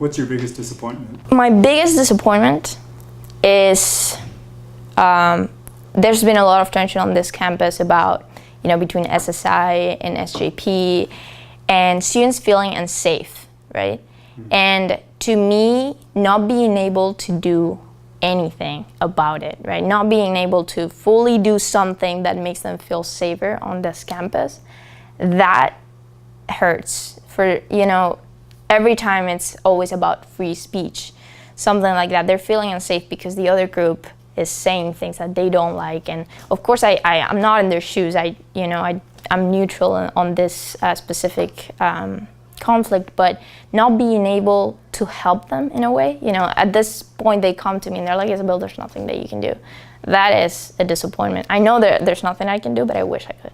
What's your biggest disappointment? My biggest disappointment is there's been a lot of tension on this campus about, between SSI and SJP and students feeling unsafe, right? Mm-hmm. And to me, not being able to do anything about it, right? Not being able to fully do something that makes them feel safer on this campus, that hurts. For, every time it's always about free speech, something like that. They're feeling unsafe because the other group is saying things that they don't like. And of course, I'm not in their shoes. I'm neutral on this specific conflict, but not being able to help them in a way. At this point they come to me and they're like, Isabel, there's nothing that you can do. That is a disappointment. I know that there's nothing I can do, but I wish I could.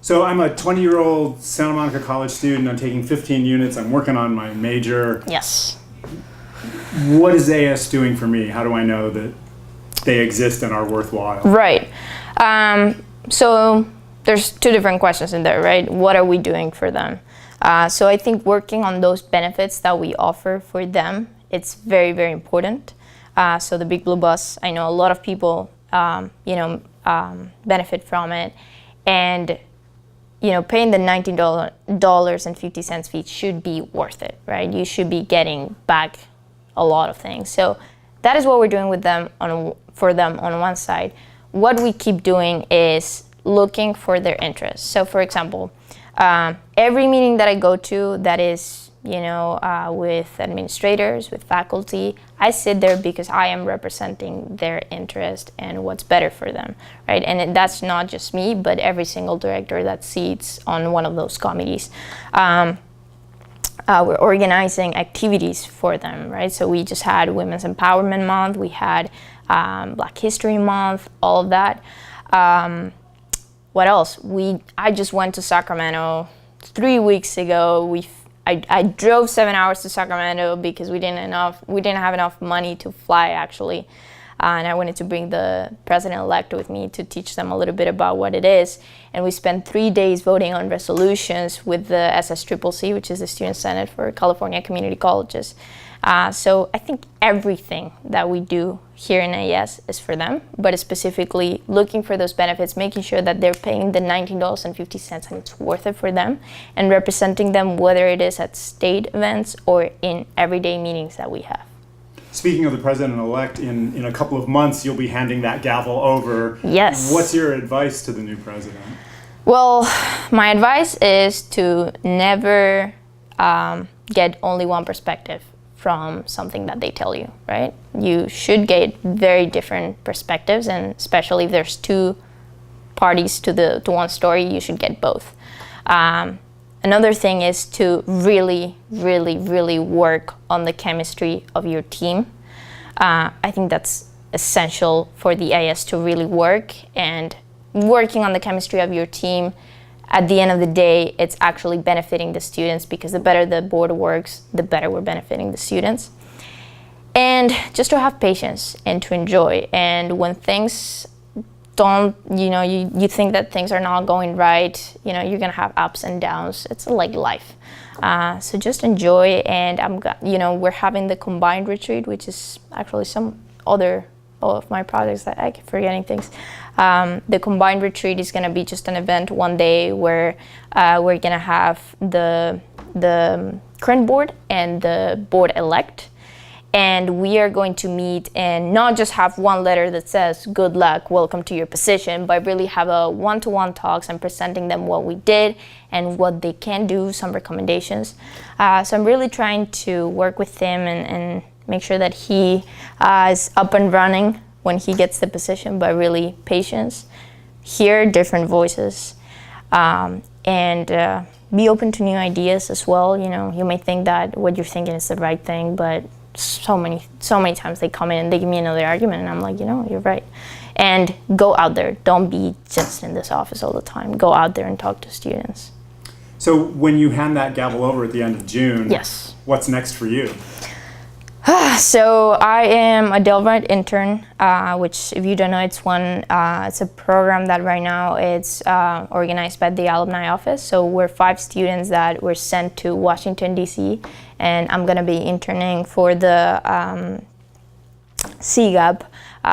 So I'm a 20-year-old Santa Monica College student. I'm taking 15 units. I'm working on my major. Yes. What is AS doing for me? How do I know that they exist and are worthwhile? Right. So there's two different questions in there, right? What are we doing for them? So I think working on those benefits that we offer for them, it's very, very important. So the Big Blue Bus, I know a lot of people, benefit from it. And, paying the $19.50 fee should be worth it, right? You should be getting back a lot of things. So that is what we're doing with them for them on one side. What we keep doing is looking for their interests. So for example, every meeting that I go to that is, with administrators, with faculty, I sit there because I am representing their interest and what's better for them, right? And that's not just me, but every single director that sits on one of those committees. We're organizing activities for them, right? So we just had Women's Empowerment Month, we had Black History Month, all of that. What else? I just went to Sacramento 3 weeks ago. I drove 7 hours to Sacramento because we didn't have enough money to fly actually. And I wanted to bring the president-elect with me to teach them a little bit about what it is. And we spent 3 days voting on resolutions with the SSCCC, which is the Student Senate for California Community Colleges. So I think everything that we do here in AES is for them, but specifically looking for those benefits, making sure that they're paying the $19.50 and it's worth it for them, and representing them whether it is at state events or in everyday meetings that we have. Speaking of the president-elect, in a couple of months, you'll be handing that gavel over. Yes. What's your advice to the new president? Well, my advice is to never get only one perspective from something that they tell you, right? You should get very different perspectives, and especially if there's two parties to one story, you should get both. Another thing is to really, really, really work on the chemistry of your team. I think that's essential for the AS to really work, and working on the chemistry of your team, at the end of the day, it's actually benefiting the students, because the better the board works, the better we're benefiting the students. And just to have patience and to enjoy. And when things don't, you think that things are not going right, you're gonna have ups and downs. It's like life. So just enjoy. And we're having the combined retreat, which is actually some other of my projects that I keep forgetting things. The combined retreat is gonna be just an event one day where we're gonna have the current board and the board-elect. And we are going to meet and not just have one letter that says, good luck, welcome to your position, but really have a one-to-one talks and presenting them what we did and what they can do, some recommendations. So I'm really trying to work with him and make sure that he is up and running when he gets the position, but really patience, hear different voices, and be open to new ideas as well. You may think that what you're thinking is the right thing, but so many times they come in and they give me another argument, and I'm like, you're right. And go out there. Don't be just in this office all the time. Go out there and talk to students. So when you hand that gavel over at the end of June, yes, what's next for you? So I am a Delbright intern, which, if you don't know, it's a program that right now it's organized by the alumni office. So we're 5 students that were sent to Washington D.C. and I'm gonna be interning for the CGAP.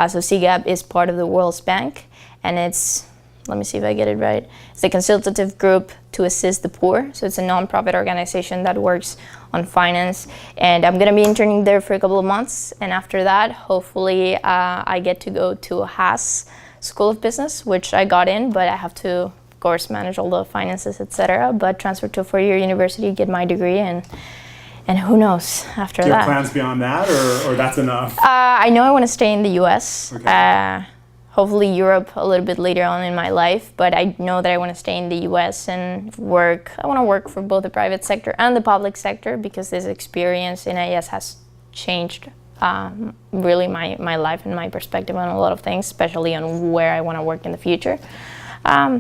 So CGAP is part of the World Bank, and it's, let me see if I get it right. It's a consultative group to assist the poor. So it's a nonprofit organization that works on finance. And I'm gonna be interning there for a couple of months. And after that, hopefully I get to go to Haas School of Business, which I got in, but I have to, of course, manage all the finances, etc. But transfer to a 4-year university, get my degree, and who knows after Do you that. have plans beyond that, or that's enough? I know I want to stay in the U.S. Okay. Hopefully Europe a little bit later on in my life, but I know that I want to stay in the U.S. and work. I want to work for both the private sector and the public sector because this experience in AES has changed really my life and my perspective on a lot of things, especially on where I want to work in the future.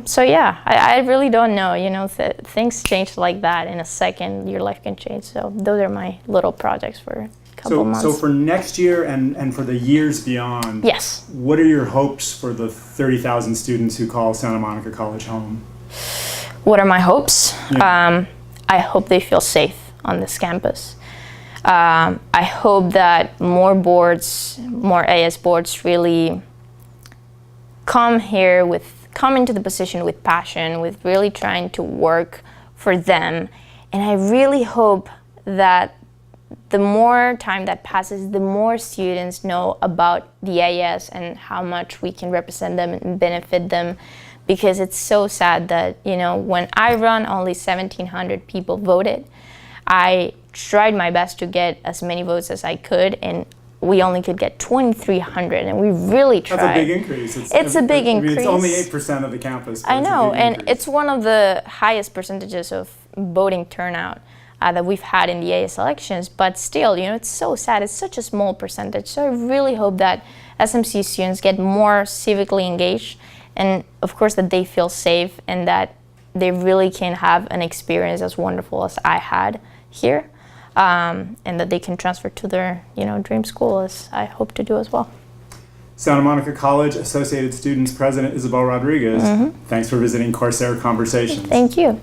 So yeah, I really don't know. You know, things change like that in a second. Your life can change. So those are my little projects for a couple months. So for next year and for the years beyond, Yes. what are your hopes for the 30,000 students who call Santa Monica College home? What are my hopes? Yeah. I hope they feel safe on this campus. I hope that more AS boards really come into the position with passion, with really trying to work for them. And I really hope that the more time that passes, the more students know about the AES and how much we can represent them and benefit them. Because it's so sad that, you know, when I run, only 1,700 people voted. I tried my best to get as many votes as I could, and we only could get 2,300, and we really tried. That's a big increase. It's a big increase. It's only 8% of the campus. But I know, it's a big and increase. it's one of the highest percentages of voting turnout that we've had in the AS elections, but still, you know, it's so sad. It's such a small percentage. So I really hope that SMC students get more civically engaged, and of course that they feel safe and that they really can have an experience as wonderful as I had here, and that they can transfer to their, you know, dream school, as I hope to do as well. Santa Monica College Associated Students President Isabel Rodriguez, thanks for visiting Corsair Conversations. Thank you.